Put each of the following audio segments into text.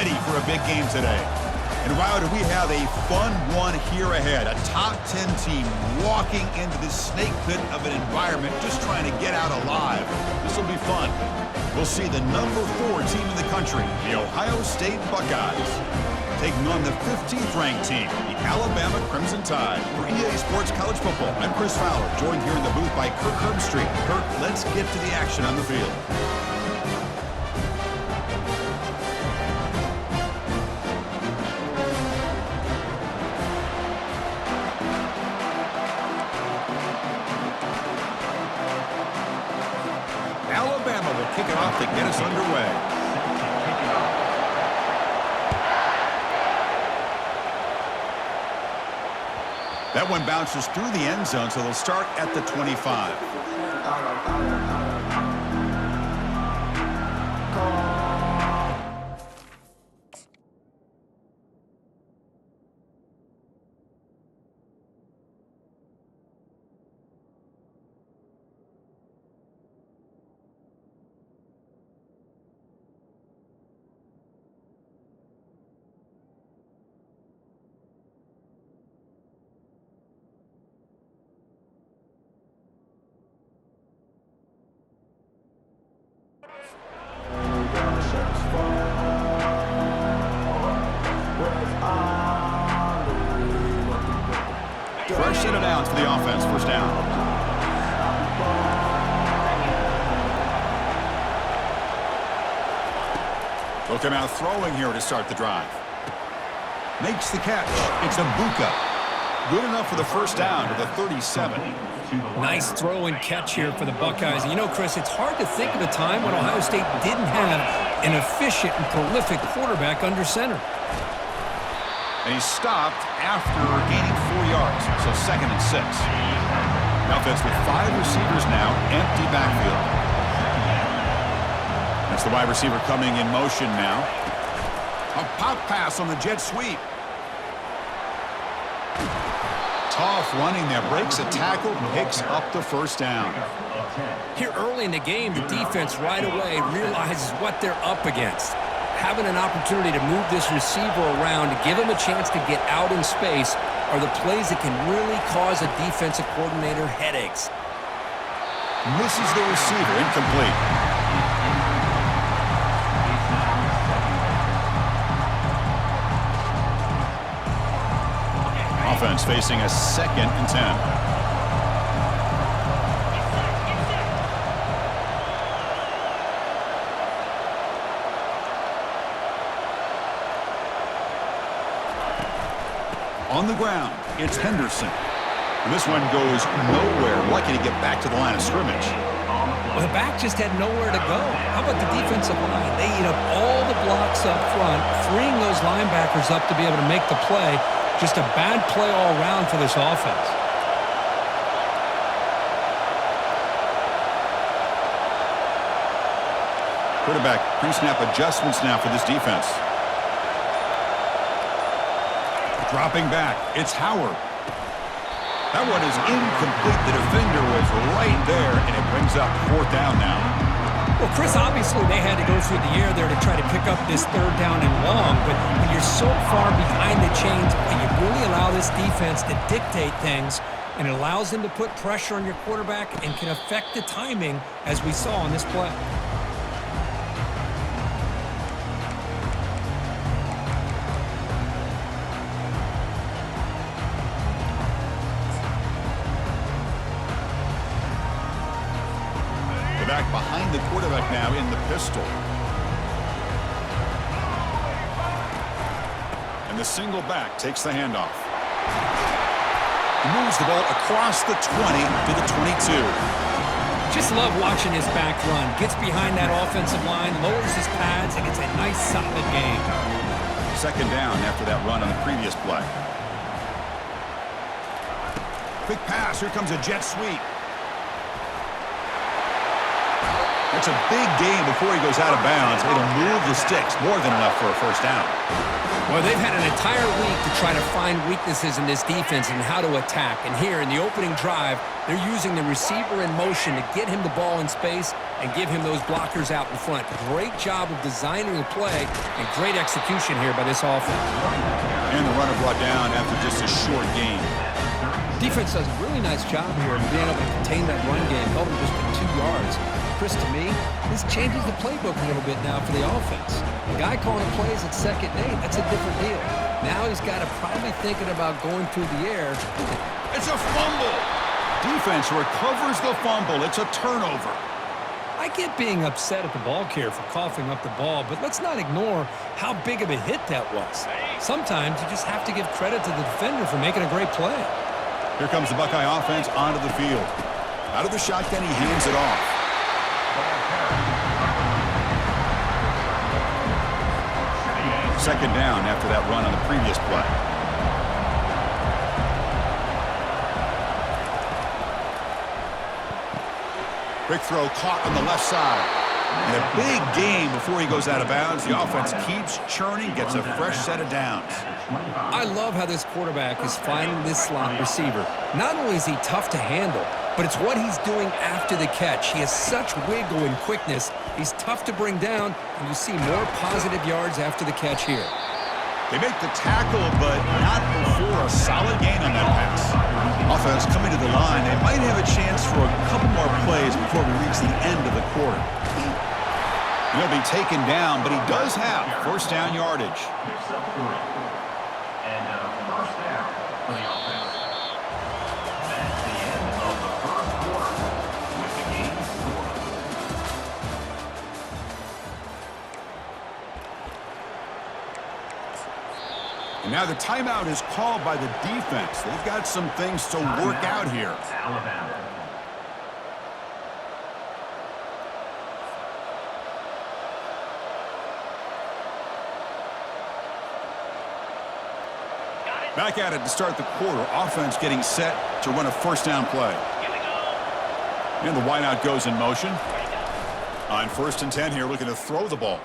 ready for a big game today. And wow, do we have a fun one here ahead. A top 10 team walking into this snake pit of an environment just trying to get out alive. This will be fun. We'll see the number 4 team in the country, the Ohio State Buckeyes, taking on the 15th ranked team, the Alabama Crimson Tide. For EA Sports College Football, I'm Chris Fowler, joined here in the booth by Kirk Herbstreit. Kirk, let's get to the action on the field. Alabama will kick it off to get us underway. That one bounces through the end zone, so they'll start at the 25. Fresh set of downs for the offense. First down. They'll come out throwing here to start the drive. Makes the catch. It's Abuka. Good enough for the first down to the 37. Nice throw and catch here for the Buckeyes. You know, Chris, it's hard to think of a time when Ohio State didn't have an efficient and prolific quarterback under center. And he's stopped after gaining 4 yards, so 2nd and 6. Offense with 5 receivers now, empty backfield. That's the wide receiver coming in motion now. A pop pass on the jet sweep. Tough running there, breaks a tackle, picks up the first down. Here early in the game, the defense right away realizes what they're up against. Having an opportunity to move this receiver around to give him a chance to get out in space are the plays that can really cause a defensive coordinator headaches. Misses the receiver, incomplete. Offense facing a 2nd and 10. On the ground, it's Henderson. And this one goes nowhere. Lucky to get back to the line of scrimmage. Well, the back just had nowhere to go. How about the defensive line? They eat up all the blocks up front, freeing those linebackers up to be able to make the play. Just a bad play all around for this offense. Quarterback pre-snap adjustments now for this defense. Dropping back, it's Howard. That one is incomplete. The defender was right there, and it brings up 4th down now. Well, Chris, obviously they had to go through the air there to try to pick up this 3rd down and long, but when you're so far behind the chains, and you really allow this defense to dictate things, and it allows them to put pressure on your quarterback and can affect the timing, as we saw on this play. Back behind the quarterback now in the pistol. And the single back takes the handoff. He moves the ball across the 20 to the 22. Just love watching his back run. Gets behind that offensive line, lowers his pads, and gets a nice solid gain. 2nd down after that run on the previous play. Quick pass. Here comes a jet sweep. It's a big game before he goes out of bounds. It'll move the sticks, more than enough for a first down. Well, they've had an entire week to try to find weaknesses in this defense and how to attack. And here in the opening drive, they're using the receiver in motion to get him the ball in space and give him those blockers out in front. Great job of designing the play and great execution here by this offense. And the runner brought down after just a short gain. Defense does a really nice job here of being able to contain that run game, held him just for 2 yards. Chris, to me, this changes the playbook a little bit now for the offense. The guy calling plays at 2nd and 8, that's a different deal. Now he's got to probably thinking about going through the air. It's a fumble. Defense recovers the fumble. It's a turnover. I get being upset at the ball carrier for coughing up the ball, but let's not ignore how big of a hit that was. Sometimes you just have to give credit to the defender for making a great play. Here comes the Buckeye offense onto the field. Out of the shotgun, he hands it off. Second down after that run on the previous play. Quick throw caught on the left side. And a big game before he goes out of bounds. The offense keeps churning, gets a fresh set of downs. I love how this quarterback is finding this slot receiver. Not only is he tough to handle, but it's what he's doing after the catch. He has such wiggle and quickness. He's tough to bring down, and you see more positive yards after the catch here. They make the tackle, but not before a solid gain on that pass. Offense coming to the line. They might have a chance for a couple more plays before we reach the end of the quarter. He'll be taken down, but he does have first down yardage. And now the timeout is called by the defense. They've got some things to work out here. Back at it to start the quarter. Offense getting set to run a first down play. And the wideout goes in motion. On 1st and 10 here, looking to throw the ball.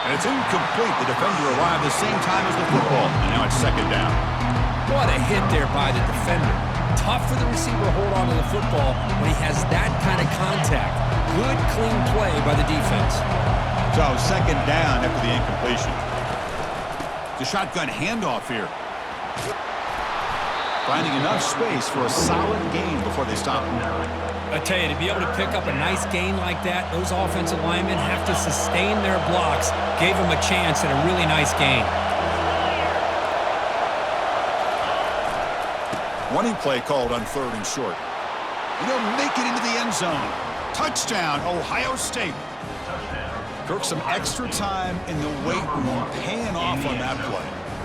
And it's incomplete. The defender arrived the same time as the football. And now it's 2nd down. What a hit there by the defender. Tough for the receiver to hold on to the football when he has that kind of contact. Good, clean play by the defense. So 2nd down after the incompletion. The shotgun handoff here. Finding enough space for a solid gain before they stop him. I tell you, to be able to pick up a nice gain like that, those offensive linemen have to sustain their blocks. Gave him a chance at a really nice gain. Running play called on 3rd and short. And he'll make it into the end zone. Touchdown, Ohio State. Took some extra time in the weight room, paying off on that play.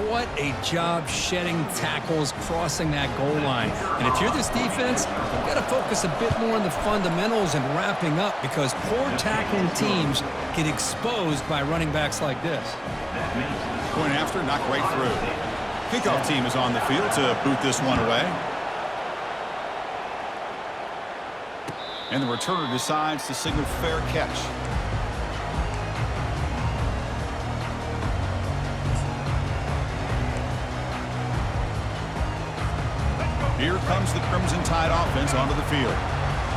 What a job shedding tackles, crossing that goal line. And if you're this defense, you've got to focus a bit more on the fundamentals and wrapping up, because poor tackling teams get exposed by running backs like this. Going after, knocked right through. Kickoff team is on the field to boot this one away. And the returner decides to signal fair catch. Here comes the Crimson Tide offense onto the field.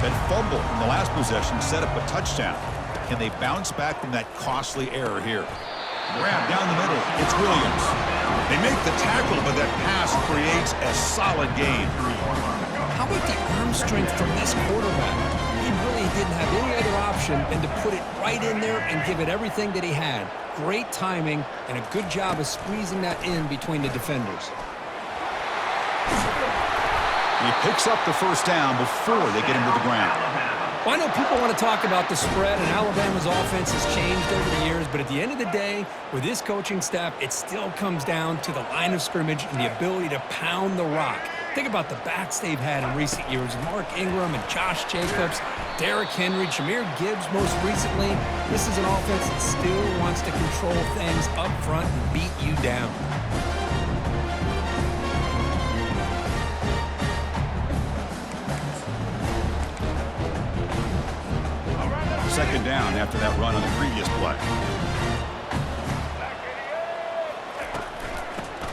That fumble in the last possession set up a touchdown. Can they bounce back from that costly error here? Grab down the middle. It's Williams. They make the tackle, but that pass creates a solid gain. How about the arm strength from this quarterback? He really didn't have any other option than to put it right in there and give it everything that he had. Great timing and a good job of squeezing that in between the defenders. He picks up the first down before they get him to the ground. Well, I know people want to talk about the spread, and Alabama's offense has changed over the years, but at the end of the day, with this coaching staff, it still comes down to the line of scrimmage and the ability to pound the rock. Think about the backs they've had in recent years. Mark Ingram and Josh Jacobs, Derrick Henry, Jahmyr Gibbs most recently. This is an offense that still wants to control things up front and beat you down. second down after that run on the previous play.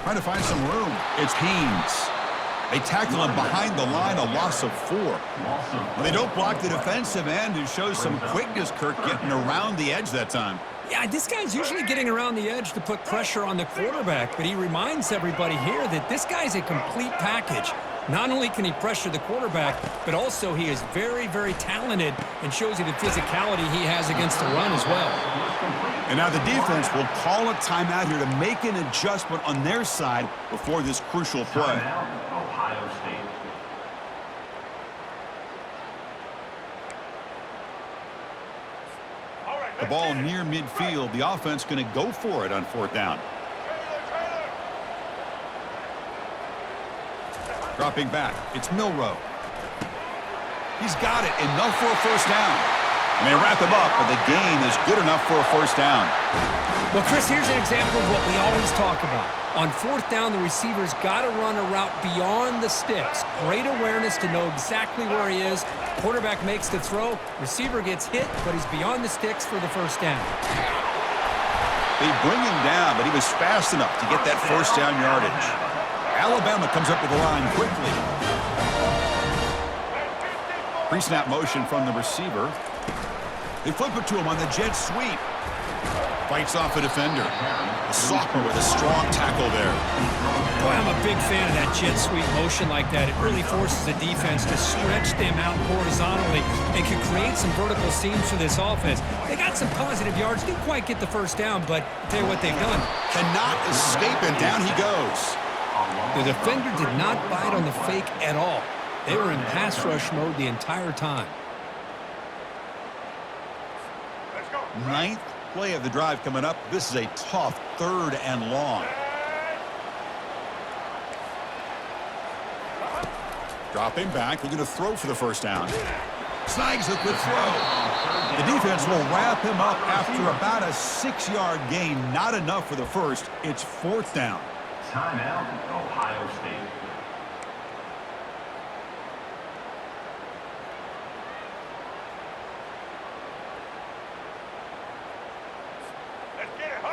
Trying to find some room. It's Haynes. They tackle him behind the line, a loss of 4. Well, they don't block the defensive end and show some quickness, Kirk, getting around the edge that time. Yeah, this guy's usually getting around the edge to put pressure on the quarterback, but he reminds everybody here that this guy's a complete package. Not only can he pressure the quarterback, but also he is very, very talented and shows you the physicality he has against the run as well. And now the defense will call a timeout here to make an adjustment on their side before this crucial play. Ohio State. The ball near midfield. The offense going to go for it on 4th down. Dropping back. It's Milroe. He's got it. Enough for a first down. And they wrap him up, but the gain is good enough for a first down. Well, Chris, here's an example of what we always talk about. On 4th down, the receiver's got to run a route beyond the sticks. Great awareness to know exactly where he is. Quarterback makes the throw. Receiver gets hit, but he's beyond the sticks for the first down. They bring him down, but he was fast enough to get that first down yardage. Alabama comes up with the line quickly. Pre-snap motion from the receiver. They flip it to him on the jet sweep. Fights off a defender. A sophomore with a strong tackle there. Boy, I'm a big fan of that jet sweep motion like that. It really forces the defense to stretch them out horizontally and can create some vertical seams for this offense. They got some positive yards. Didn't quite get the first down, but I'll tell you what they've done. Cannot escape, and down he goes. The defender did not bite on the fake at all. They were in pass rush mode the entire time. 9th play of the drive coming up. This is a tough 3rd and long. Dropping back, looking to throw for the first down. Snags the quick throw. The defense will wrap him up after about a 6-yard gain. Not enough for the first. It's 4th down. Timeout, Ohio State.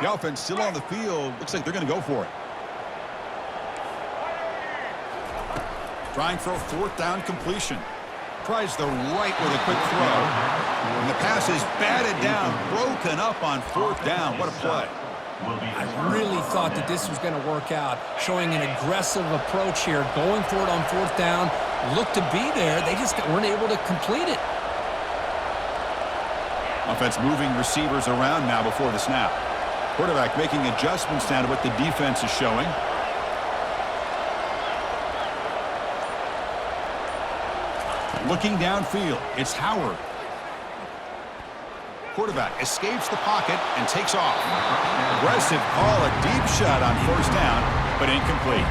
The offense still on the field. Looks like they're going to go for it. Trying for a 4th down completion. Tries the right with a quick throw. And the pass is batted down, broken up on 4th down. What a play. I really thought that this was going to work out, showing an aggressive approach here, going for it on 4th down. Looked to be there. They just weren't able to complete it. Offense moving receivers around now before the snap. Quarterback making adjustments down to what the defense is showing. Looking downfield, it's Howard. Quarterback escapes the pocket and takes off. Aggressive call, a deep shot on 1st down, but incomplete.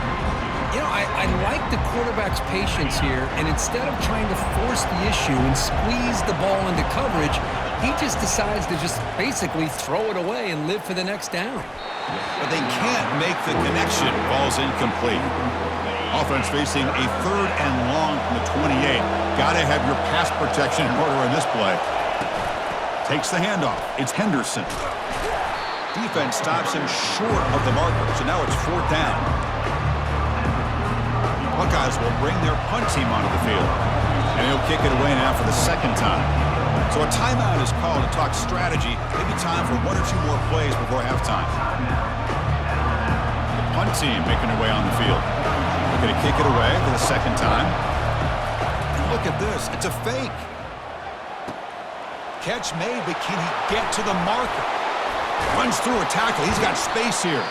You know, I like the quarterback's patience here, and instead of trying to force the issue and squeeze the ball into coverage, he just decides to just basically throw it away and live for the next down. But they can't make the connection. Ball's incomplete. Offense facing a 3rd and long from the 28. Got to have your pass protection in order in this play. Takes the handoff. It's Henderson. Defense stops him short of the marker, so now it's 4th down. Buckeyes will bring their punt team onto the field. And he'll kick it away now for the 2nd time. So a timeout is called to talk strategy. Maybe time for 1 or 2 more plays before halftime. The punt team making their way on the field. They're going to kick it away for the 2nd time. And look at this. It's a fake. Catch made, but can he get to the marker? Runs through a tackle. He's got space here.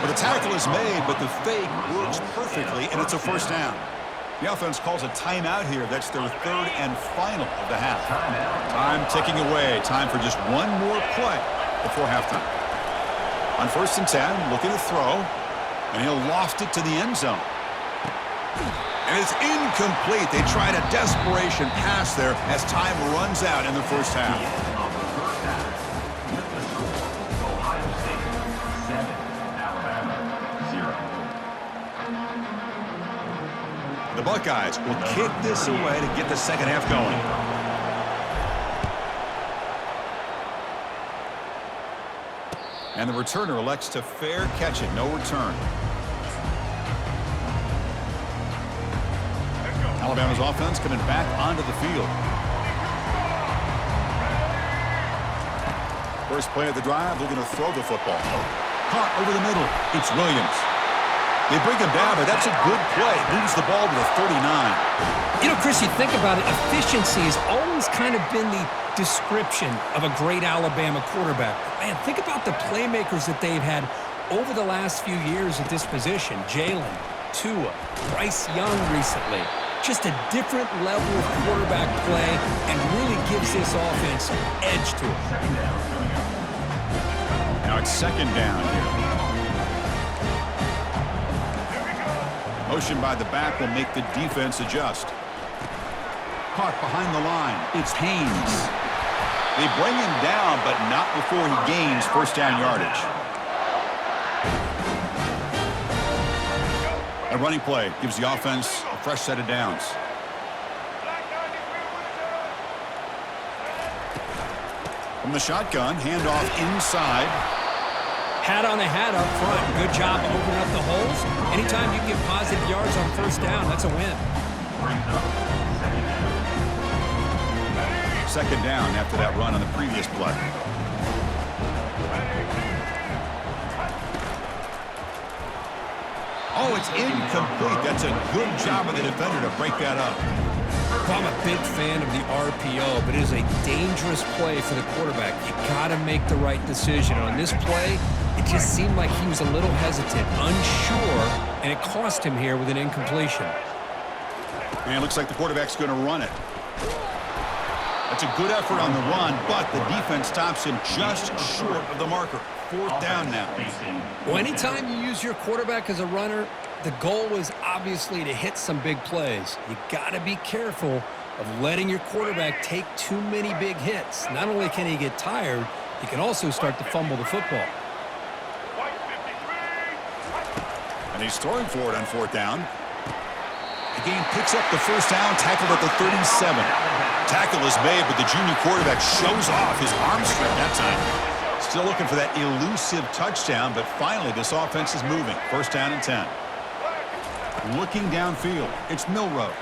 Well, the tackle is made, but the fake works perfectly, and it's a first down. The offense calls a timeout here. That's their 3rd and final of the half. Time ticking away. Time for just 1 more play before halftime. On 1st and 10, looking to throw, and he'll loft it to the end zone. And it's incomplete. They tried a desperation pass there as time runs out in the first half. Ohio State 7, Alabama 0. The Buckeyes will kick this away to get the 2nd half going. And the returner elects to fair catch it. No return. Alabama's offense coming back onto the field. First play of the drive, they're going to throw the football. Caught over the middle. It's Williams. They bring him down, but that's a good play. Moves the ball to the 39. You know, Chris, you think about it, efficiency has always kind of been the description of a great Alabama quarterback. Man, think about the playmakers that they've had over the last few years at this position. Jalen, Tua, Bryce Young recently. Just a different level of quarterback play and really gives this offense edge to it. Now it's second down here. Motion by the back will make the defense adjust. Caught behind the line. It's Haynes. They bring him down, but not before he gains first down yardage. A running play gives the offense a fresh set of downs. From the shotgun, handoff inside. Hat on the hat up front. Good job opening up the holes. Anytime you get positive yards on first down, that's a win. Second down after that run on the previous play. Oh, it's incomplete. That's a good job of the defender to break that up. Well, I'm a big fan of the RPO, but it is a dangerous play for the quarterback. You got to make the right decision. On this play, it just seemed like he was a little hesitant, unsure, and it cost him here with an incompletion. And it looks like the quarterback's going to run it. That's a good effort on the run, but the defense stops him just short of the marker. Fourth down now. Well, anytime you use your quarterback as a runner, the goal is obviously to hit some big plays. You got to be careful of letting your quarterback take too many big hits. Not only can he get tired, he can also start to fumble the football. And he's throwing for it on fourth down. The game picks up the first down, tackled at the 37. Tackle is made, but the junior quarterback shows off his arm strength that time. Still looking for that elusive touchdown, but finally this offense is moving. First down and 10. Looking downfield, it's Milroe.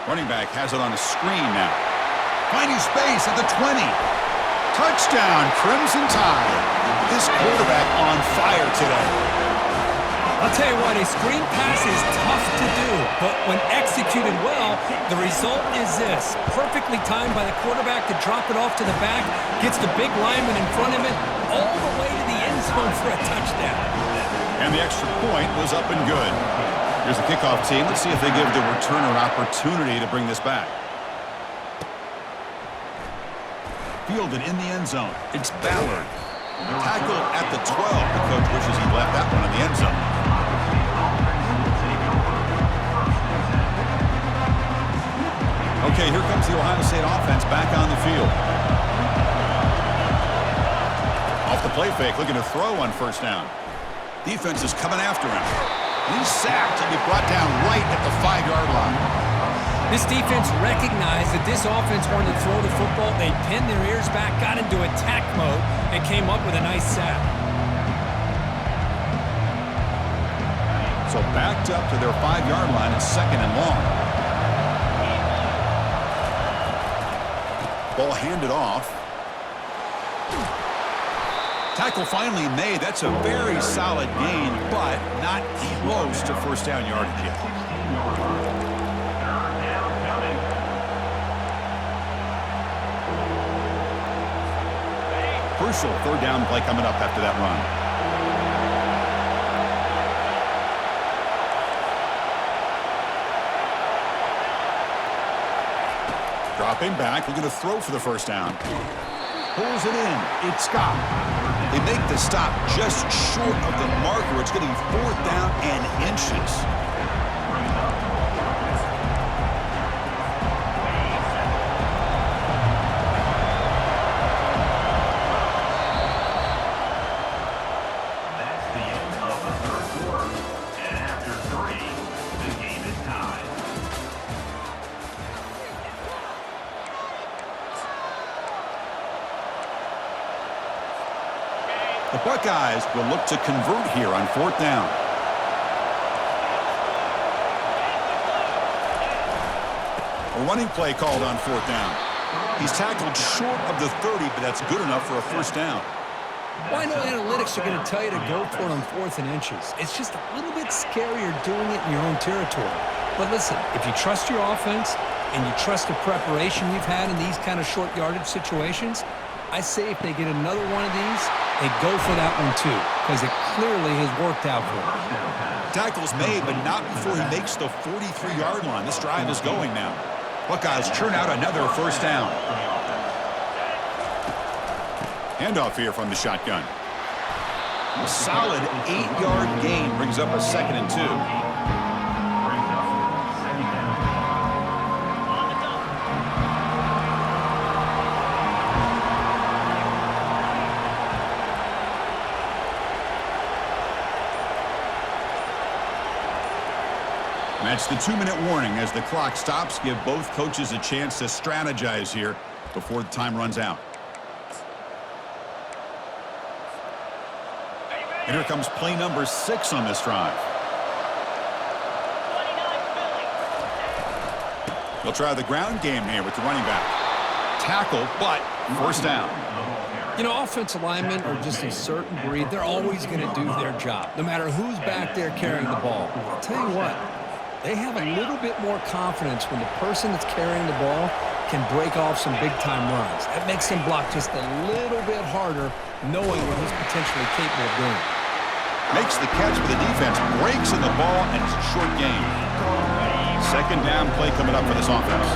Running back has it on a screen now. Finding space at the 20. Touchdown, Crimson Tide. This quarterback on fire today. I'll tell you what, a screen pass is tough to do, but when executed well, the result is this. Perfectly timed by the quarterback to drop it off to the back, gets the big lineman in front of it, all the way to the end zone for a touchdown. And the extra point was up and good. Here's the kickoff team. Let's see if they give the returner an opportunity to bring this back. Fielded in the end zone. It's Ballard. Tackled at the 12. The coach wishes he left that one in the end zone. Okay, here comes the Ohio State offense back on the field. Off the play fake, looking to throw on first down. Defense is coming after him. He's sacked and be brought down right at the 5-yard line. This defense recognized that this offense wanted to throw the football. They pinned their ears back, got into attack mode, and came up with a nice sack. So backed up to their 5-yard line, it's second and long. Ball handed off. Tackle finally made. That's a very solid gain, but not close to first down yardage yet. Crucial third down play coming up after that run. Dropping back, we're going to throw for the first down. Pulls it in. It's Scott. They make the stop just short of the marker. It's going to be fourth down and inches. That's the end of the third quarter. And after 3, the game is tied. The Buckeyes will look to convert here on 4th down. A running play called on 4th down. He's tackled short of the 30, but that's good enough for a 1st down. Well, I know analytics are going to tell you to go for it on 4th and inches. It's just a little bit scarier doing it in your own territory. But listen, if you trust your offense and you trust the preparation you've had in these kind of short yardage situations, I say if they get another one of these, they go for that one too, because it clearly has worked out for them. Tackle's made, but not before he makes the 43-yard line. This drive is going now. Buckeyes churn out another 1st down. Handoff here from the shotgun. A solid 8-yard gain brings up a 2nd and 2. That's the 2-minute warning as the clock stops. Give both coaches a chance to strategize here before the time runs out. And here comes play number 6 on this drive. They'll try the ground game here with the running back. Tackle, but 1st down. You know, offensive linemen are just a certain breed. They're always going to do their job, no matter who's back there carrying the ball. I'll tell you what, they have a little bit more confidence when the person that's carrying the ball can break off some big-time runs. That makes them block just a little bit harder, knowing what he's potentially capable of doing. Makes the catch for the defense, breaks in the ball, and it's a short gain. 2nd down play coming up for this offense.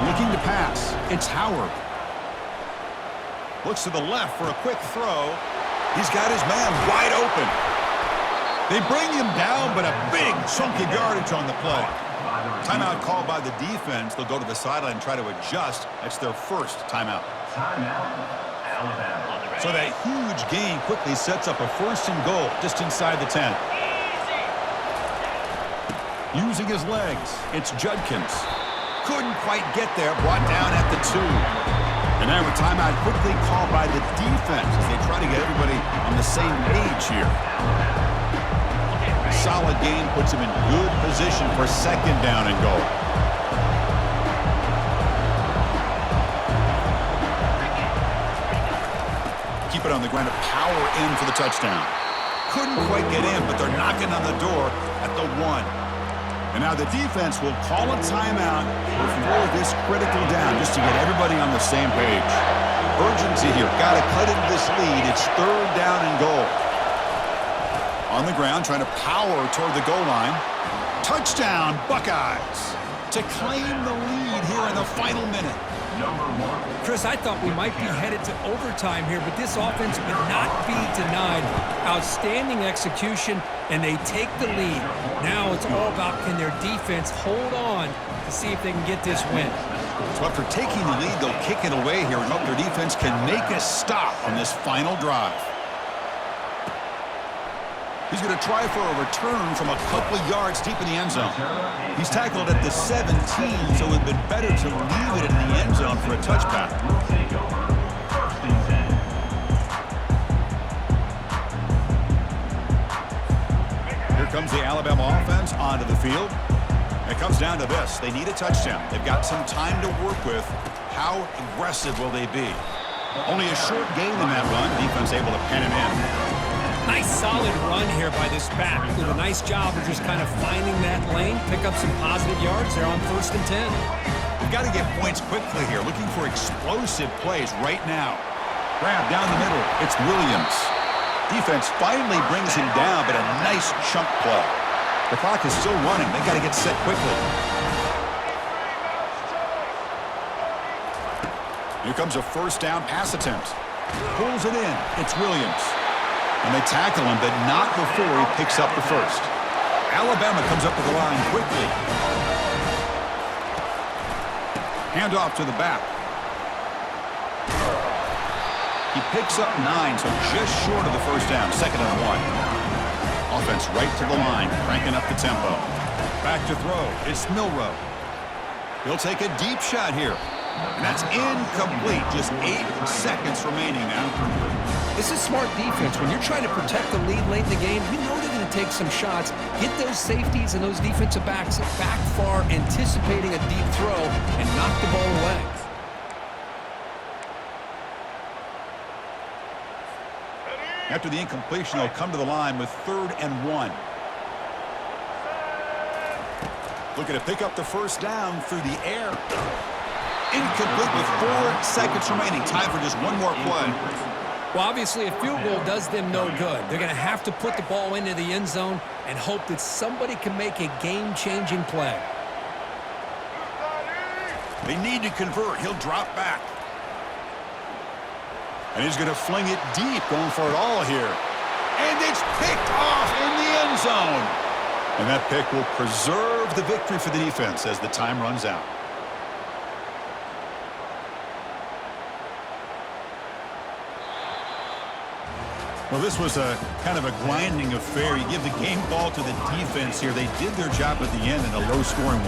Looking to pass, it's Howard. Looks to the left for a quick throw. He's got his man wide open. They bring him down, but a big chunk of yardage on the play. Timeout called by the defense. They'll go to the sideline and try to adjust. That's their 1st timeout. So that huge gain quickly sets up a 1st and goal just inside the 10. Using his legs, it's Judkins. Couldn't quite get there, brought down at the 2. And now a timeout quickly called by the defense as they try to get everybody on the same page here. Solid gain puts him in good position for 2nd down and goal. Keep it on the ground to power in for the touchdown. Couldn't quite get in, but they're knocking on the door at the 1. And now the defense will call a timeout before this critical down just to get everybody on the same page. Urgency here. Got to cut into this lead. It's 3rd down and goal. On the ground, trying to power toward the goal line. Touchdown, Buckeyes, to claim the lead here in the final minute. Chris, I thought we might be headed to overtime here, but this offense would not be denied. Outstanding execution, and they take the lead. Now it's all about can their defense hold on to see if they can get this win. So after taking the lead, they'll kick it away here and hope their defense can make a stop on this final drive. He's going to try for a return from a couple of yards deep in the end zone. He's tackled at the 17, so it would have been better to leave it in the end zone for a touchback. Here comes the Alabama offense onto the field. It comes down to this. They need a touchdown. They've got some time to work with. How aggressive will they be? Only a short gain in that run. Defense able to pen him in. Nice solid run here by this back. Did a nice job of just kind of finding that lane, pick up some positive yards there on 1st and 10. We've got to get points quickly here, looking for explosive plays right now. Grab down the middle, it's Williams. Defense finally brings him down, but a nice chunk play. The clock is still running. They've got to get set quickly. Here comes a 1st down pass attempt. Pulls it in, it's Williams. And they tackle him, but not before he picks up the 1st. Alabama comes up with the line quickly. Handoff to the back. He picks up 9, so just short of the 1st down, 2nd and 1. Offense right to the line, cranking up the tempo. Back to throw, it's Milroe. He'll take a deep shot here. And that's incomplete. Just 8 seconds remaining now. This is smart defense. When you're trying to protect the lead late in the game, you know they're going to take some shots, get those safeties and those defensive backs back far, anticipating a deep throw, and knock the ball away. After the incompletion, they'll come to the line with 3rd and 1. Looking to pick up the first down through the air. Incomplete with 4 seconds remaining. Time for just one more play. Well, obviously, a field goal does them no good. They're going to have to put the ball into the end zone and hope that somebody can make a game-changing play. They need to convert. He'll drop back. And he's going to fling it deep, going for it all here. And it's picked off in the end zone. And that pick will preserve the victory for the defense as the time runs out. Well, this was a kind of a grinding affair. You give the game ball to the defense here. They did their job at the end in a low-scoring one.